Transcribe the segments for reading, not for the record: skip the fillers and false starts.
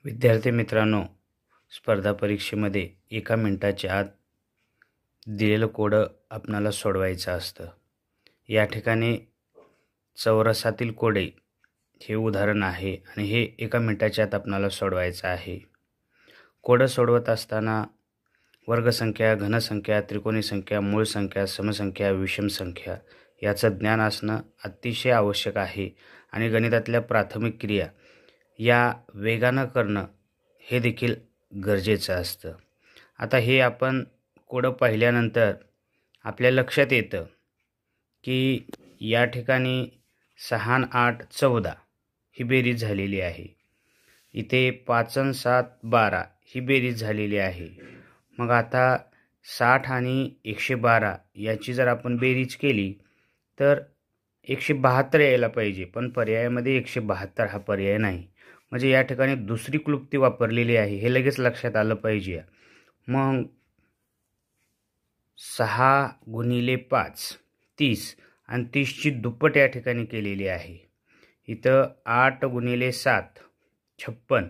विद्यार्थी मित्रांनो, स्पर्धा परीक्षेमध्ये 1 मिनिटाच्या आत दिलेलं कोड आपणाला सोडवायचं असतं। या ठिकाणी चौरसातील कोडे हे उदाहरण आहे आणि हे 1 मिनिटाच्या आत आपणाला सोडवायचं आहे। कोड सोडवत असताना वर्गसंख्या, घनसंख्या, त्रिकोणी संख्या, मूळ संख्या, समसंख्या, विषम संख्या याचं ज्ञान असणं अतिशय आवश्यक आहे आणि गणितातल्या प्राथमिक क्रिया या वेगानं करणं हे देखील गरजेचं असतं। आता हे आपण कोड पाहिल्यानंतर आपल्या लक्षात येतं की या ठिकाणी 6 आणि 8 14 ही बेरीज झालेली आहे। इथे 5 आणि 7 12 ही बेरीज झालेली आहे। मग आता 60 आणि 112 याची जर आपण बेरीज केली तर 172 यायला पाहिजे, पण पर्यायामध्ये 172 हा पर्याय नाही। म्हणजे या ठिकाणी दुसरी क्लुप्ती वापरलेली आहे, हे लगेच लक्षात आलं पाहिजे। मग 6 गुणिले 5 30 आणि 30 ची दुप्पट या ठिकाणी केलेली आहे। इथं 8 गुणिले 7 56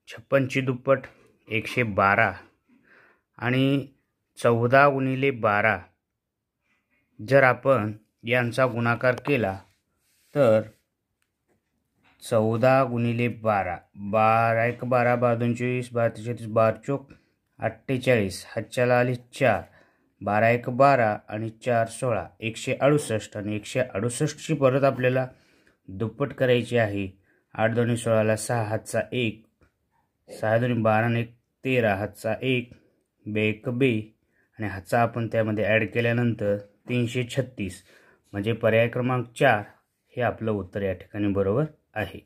56 ची दुप्पट 112 आणि 14 गुणिले 12 जर आपण यांचा गुणाकार केला तर 14 गुणिले 12 12 1 12 12 2 24 12 33 12 चौक 48 हातच्याला आली 4 12 1 12 आणि 4 16 168 आणि 168 ची परत आपल्याला दुप्पट करायची आहे। 8 2 16 ला 6 हातचा 1 6 2 12 आणि 1 13 हातचा 1 2 1 2 आणि हातचा आपण त्यामध्ये ॲड केल्यानंतर 336 म्हणजे पर्याय क्रमांक 4 हे आपलं उत्तर या ठिकाणी बरोबर आहे।